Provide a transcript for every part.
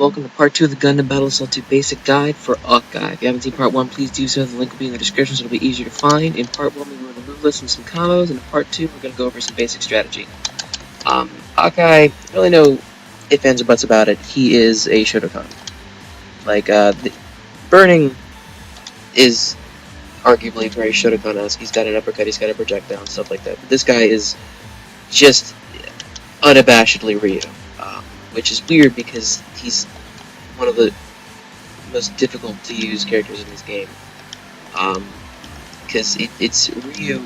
welcome to part 2 of the Gundam Battle Assault 2 Basic Guide for Acguy. If you haven't seen part 1, please do so. The link will be in the description so it'll be easier to find. In part 1, we were going to move list and some combos, and in part 2, we're going to go over some basic strategy. Acguy, really no ifs, ands, or buts about it. He is a Shotokan. Burning is arguably very Shotokan-esque. He's got an uppercut, he's got a projectile, and stuff like that. But this guy is just unabashedly Ryu. Which is weird because he's one of the most difficult to use characters in this game. Because it's Ryu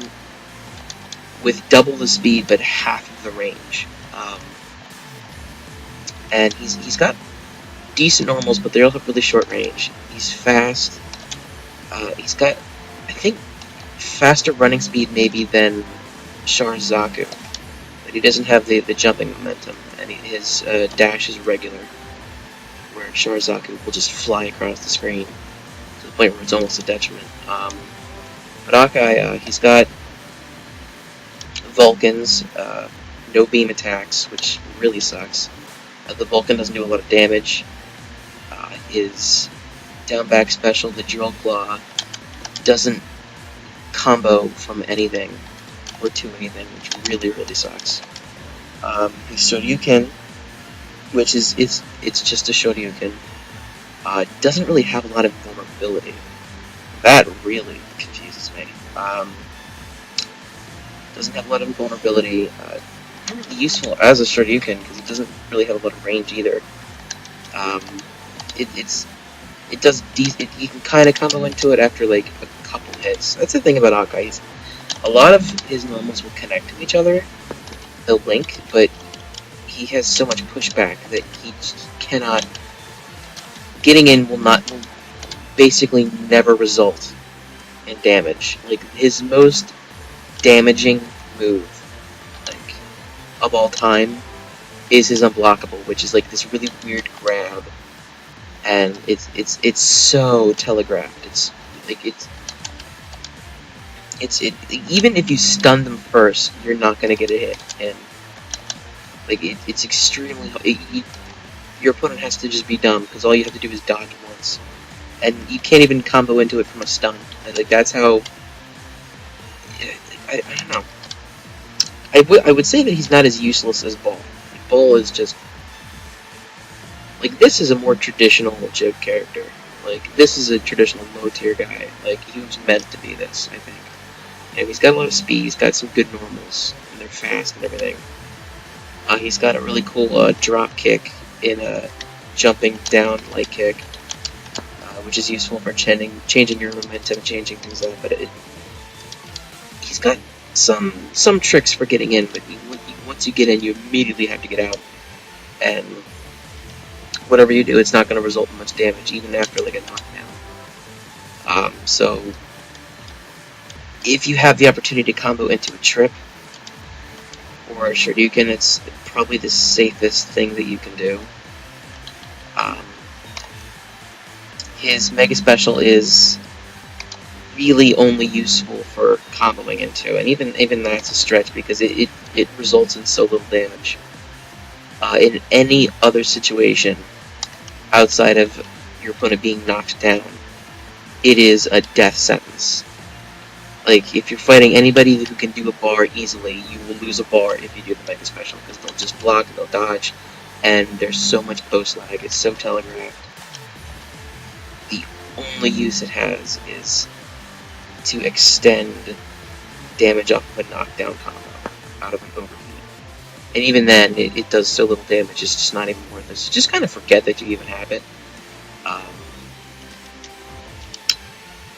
with double the speed but half of the range. And he's got decent normals, but they all have really short range. He's fast. He's got, I think, faster running speed maybe than Zaku. But he doesn't have the jumping momentum. And his dash is regular, where Zaku will just fly across the screen to the point where it's almost a detriment. But Acguy, he's got Vulcans, no beam attacks, which really sucks. The Vulcan doesn't do a lot of damage. His down back special, the Drill Claw, doesn't combo from anything or to anything, which really sucks. His Shoryuken, which is it's just a Shoryuken, doesn't really have a lot of vulnerability. That really confuses me. Doesn't have a lot of vulnerability. Not really useful as a Shoryuken because it doesn't really have a lot of range either. You can kind of combo into it after like a couple hits. That's the thing about Acguy. A lot of his normals will connect to each other. They'll link, but he has so much pushback that he just cannot. Getting in will basically never result in damage. Like, his most damaging move, like, of all time is his unblockable, which is like this really weird grab, and it's so telegraphed. Even if you stun them first, you're not gonna get a hit, and like it's extremely. Your opponent has to just be dumb because all you have to do is dodge once, and you can't even combo into it from a stun. Like that's how. I don't know. I would say that he's not as useless as Ball. Ball is just like this is a more traditional Chip character. Like this is a traditional low tier guy. Like he was meant to be this, I think. And he's got a lot of speed, he's got some good normals, and they're fast and everything. He's got a really cool drop kick in a jumping down light kick, which is useful for changing your momentum, changing things up. But he's got some tricks for getting in, but once you get in, you immediately have to get out. And whatever you do, it's not going to result in much damage, even after like a knockdown. So if you have the opportunity to combo into a trip or a Shoryuken, it's probably the safest thing that you can do. His Mega Special is really only useful for comboing into, and even that's a stretch because it results in so little damage. In any other situation outside of your opponent being knocked down, it is a death sentence. Like, if you're fighting anybody who can do a bar easily, you will lose a bar if you do the Mega Special, because they'll just block, they'll dodge, and there's so much post lag, it's so telegraphed. The only use it has is to extend damage off of a knockdown combo out of an overheat. And even then, it does so little damage, it's just not even worth it. So just kind of forget that you even have it.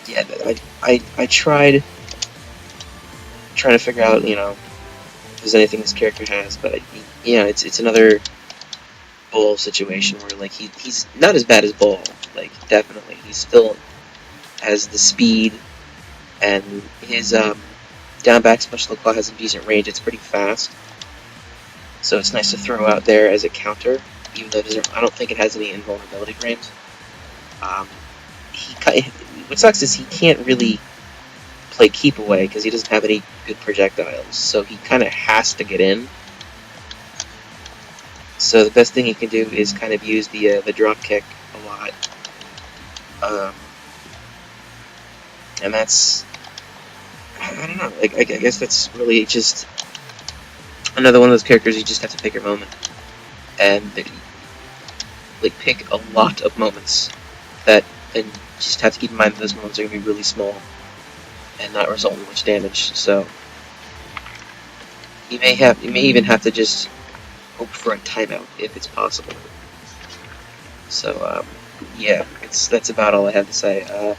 Yeah, I tried trying to figure out, if there's anything this character has, but it's another Bull situation where like he's not as bad as Bull, like definitely. He still has the speed, and his down back special claw has a decent range. It's pretty fast, so it's nice to throw out there as a counter, even though I don't think it has any invulnerability frames. What sucks is he can't really play keep away because he doesn't have any good projectiles, so he kind of has to get in. So the best thing you can do is kind of use the drop kick a lot, and that's, I don't know. Like I guess that's really just another one of those characters you just have to pick your moment, and like pick a lot of moments that, and just have to keep in mind that those moments are going to be really small and not result in much damage. So you may even have to just hope for a timeout if it's possible. So yeah, that's about all I have to say.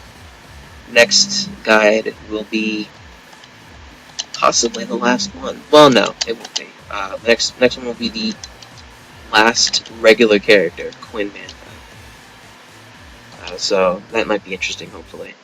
Next guide will be possibly the last one. Well, no, it won't be. Next one will be the last regular character, Quinn Manheim. So that might be interesting, hopefully.